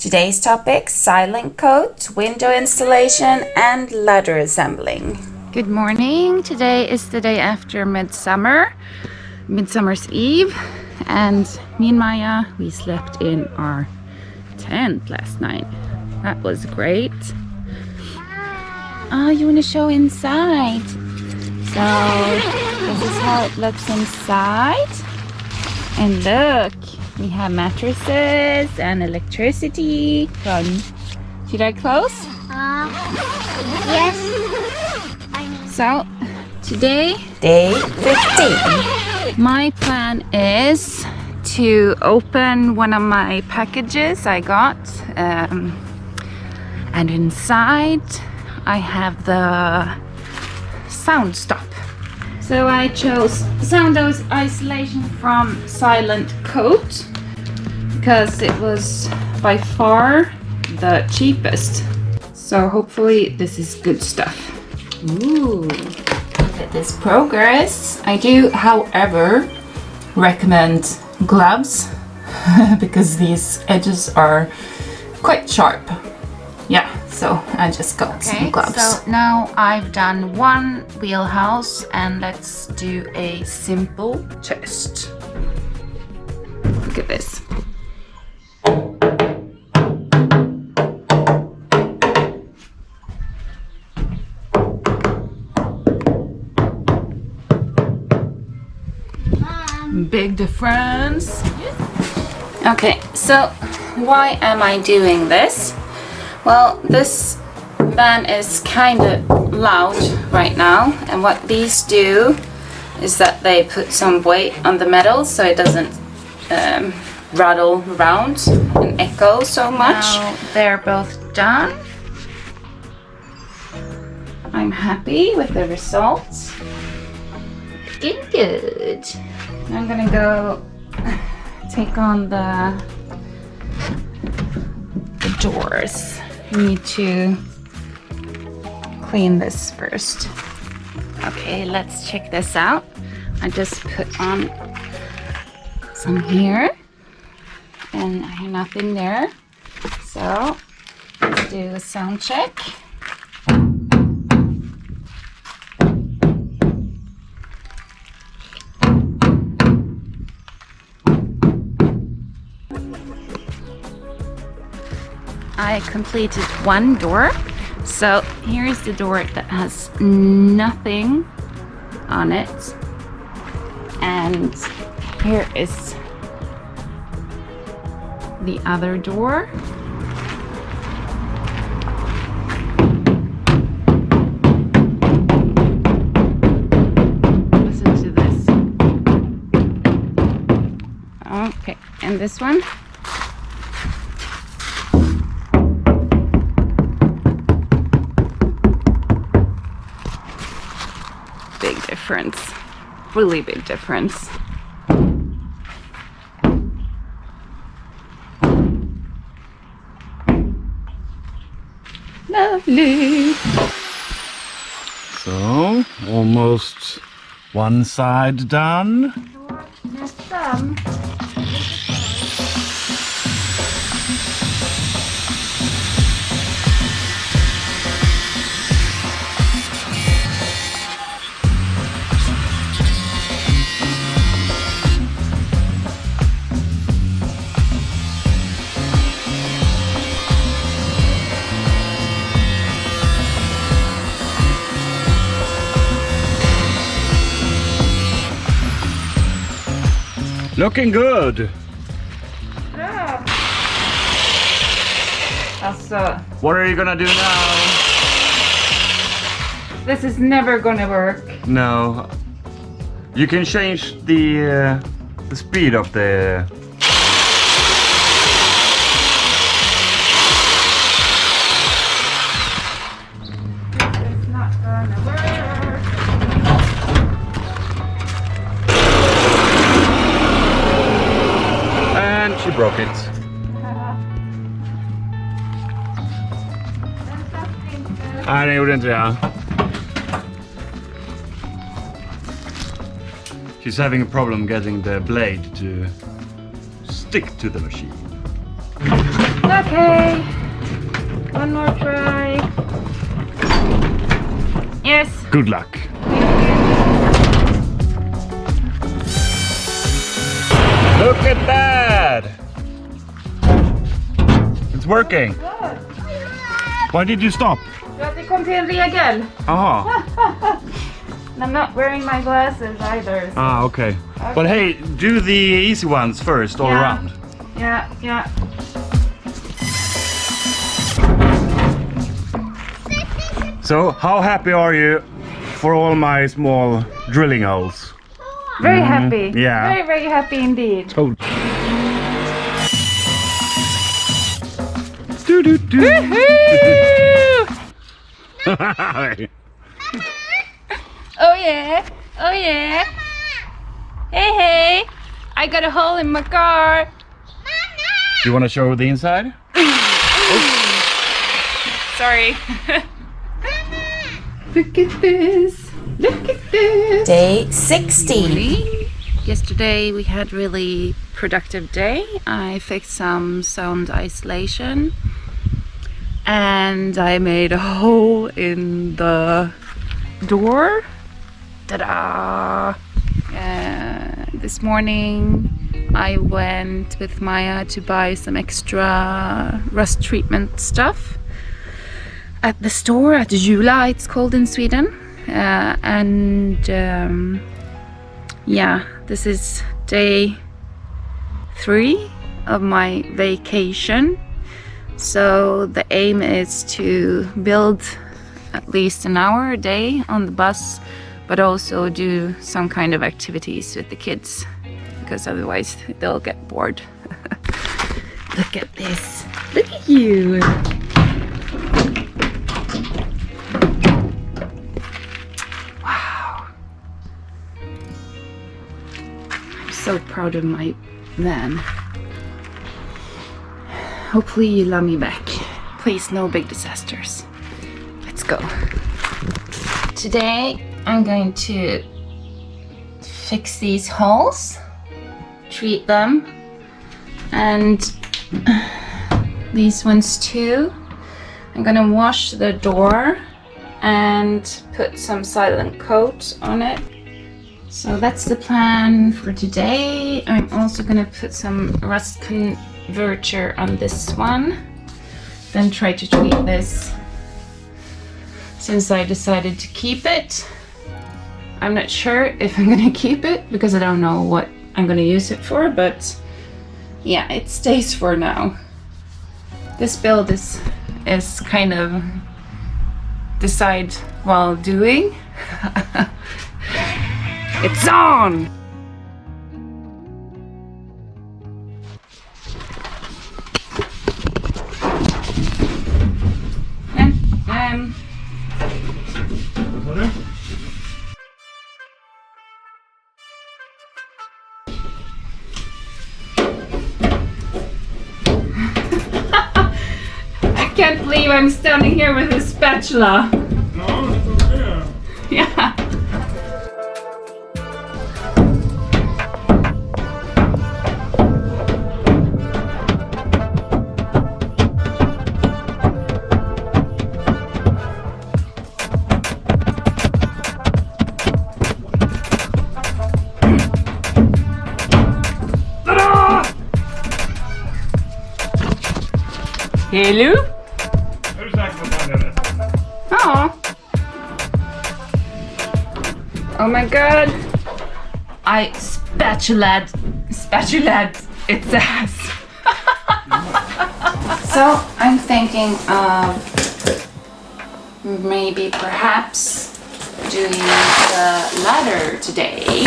Today's topic, silent coat, window installation and ladder assembling. Good morning. Today is the day after Midsummer's Eve, and me and Maya, we slept in our tent last night. That was great. Oh, you want to show inside? So this is how it looks inside. And look, we have mattresses and electricity. Should I close? Yes. So today, day 15. My plan is to open one of my packages I got, and inside I have the sound stop. So I chose sound isolation from Silent Coat because it was by far the cheapest. So hopefully this is good stuff. Ooh, look at this progress. I do, however, recommend gloves because these edges are quite sharp. Yeah, so I just got some gloves. So now I've done one wheelhouse and let's do a simple test. Look at this. Big difference. Okay, so why am I doing this? Well, this fan is kind of loud right now, and what these do is that they put some weight on the metal so it doesn't rattle around and echo so much. Now they're both done. I'm happy with the results. Looking good. I'm gonna go take on the doors. Need to clean this first. Okay, let's check this out. I just put on some here and I have nothing there. So let's do a sound check. I completed one door. So here's the door that has nothing on it. And here is the other door. Listen to this. Okay, and this one. Big difference, really big difference. Lovely. So, almost one side done. Just some. Looking good. Yeah. Also, What are you gonna do now? this is never gonna work. No. You can change the speed of the... It's not gonna work. And she broke it. Nej, den gjorde inte det. She's having a problem getting the blade to stick to the machine. Okay. Good luck. Look at that! It's working. Why did you stop? För att det kom till en regel. Aha. I'm not wearing my glasses either. So. Okay. But hey, do the easy ones first all around. Yeah. So, how happy are you for all my small drilling holes? Very happy. Yeah. Very, very happy indeed. Oh. Oh yeah. Hey. I got a hole in my car. You want to show the inside? Sorry. Look at this. Day 16. Yesterday we had really productive day. I fixed some sound isolation and I made a hole in the door. Ta-da! This morning I went with Maya to buy some extra rust treatment stuff at the store at Jula, it's called in Sweden. This is day 3 of my vacation. So the aim is to build at least an hour a day on the bus, but also do some kind of activities with the kids, because otherwise they'll get bored. Look at this. Look at you. Wow. I'm so proud of my van. Hopefully you love me back. Please, no big disasters. Let's go. Today I'm going to fix these holes, treat them, and these ones too. I'm gonna wash the door and put some silent coat on it. So that's the plan for today. I'm also gonna put some rust converter on this one, then try to treat this since I decided to keep it. I'm not sure if I'm gonna keep it because I don't know what I'm gonna use it for, but yeah, it stays for now. This build is kind of decide while doing. It's on! I can't believe I'm standing here with a spatula. No, it's okay. Yeah. Hello? Oh. Oh my god. I spatulad its ass. So I'm thinking of maybe perhaps doing the ladder today.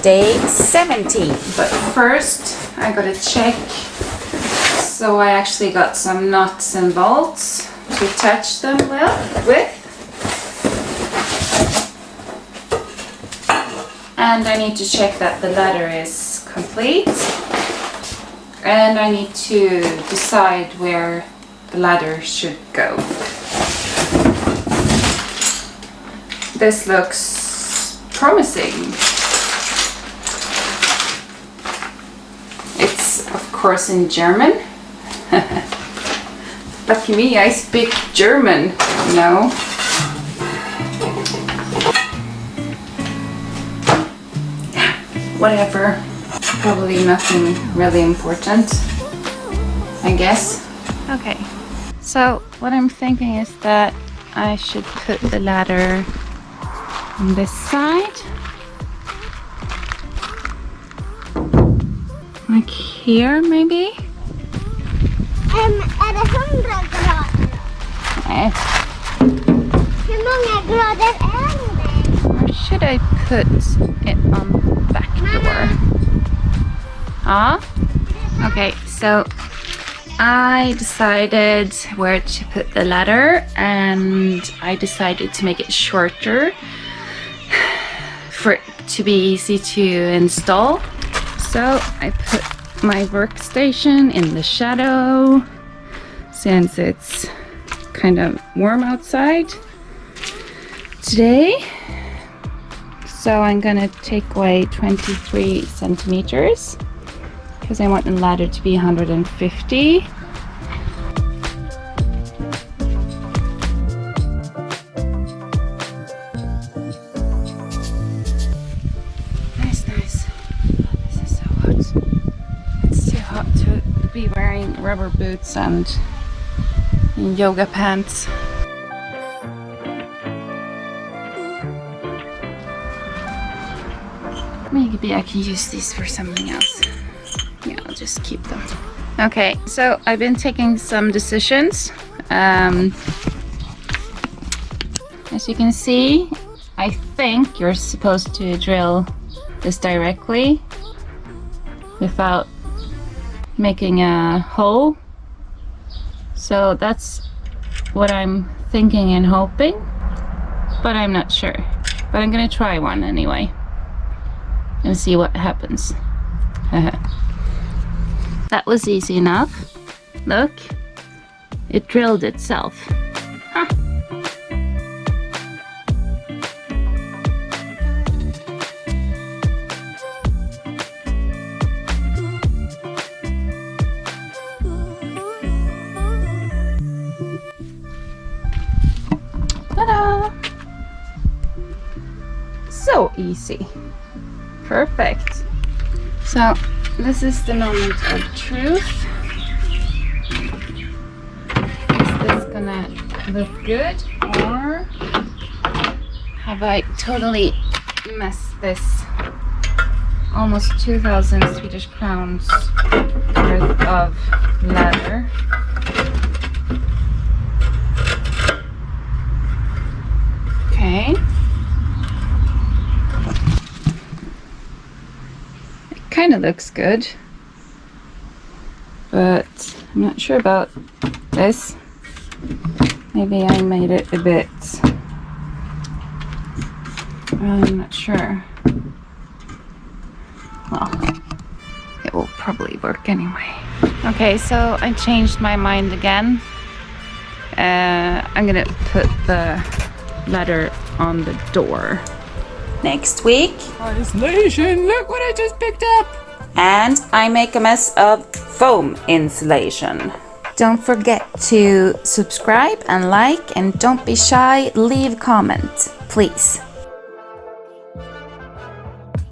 Day 17. But first I gotta check. So I actually got some nuts and bolts to attach them with. And I need to check that the ladder is complete. And I need to decide where the ladder should go. This looks promising. It's of course in German. Lucky me, I speak German, you know. whatever. Probably nothing really important, I guess. Okay, so what I'm thinking is that I should put the ladder on this side. Like here, maybe? Är det 100 grader? Nej. Hur många grader är det? Where should I put it on the back door? Ah? Okay, so I decided where to put the ladder, and I decided to make it shorter for it to be easy to install. So I put my workstation in the shadow since it's kind of warm outside today. So I'm gonna take away 23 centimeters because I want the ladder to be 150. Nice. This is so hot. It's too hot to be wearing rubber boots and yoga pants. Maybe I can use these for something else. Yeah, I'll just keep them. Okay, so I've been taking some decisions. As you can see, I think you're supposed to drill this directly without making a hole. So that's what I'm thinking and hoping, but I'm not sure. But I'm gonna try one anyway and see what happens. That was easy enough. Look, it drilled itself. Huh. Ta-da! So easy. Perfect. So this is the moment of truth. Is this gonna look good, or have I totally messed this almost 2,000 Swedish crowns worth of leather? Okay. Kind of looks good, but I'm not sure about this. Maybe I made it a bit, I'm not sure. Well, it will probably work anyway. Okay, so I changed my mind again. I'm gonna put the letter on the door. Next week. Isolation, look what I just picked up! And I make a mess of foam insulation. Don't forget to subscribe and like, and don't be shy, leave comment, please.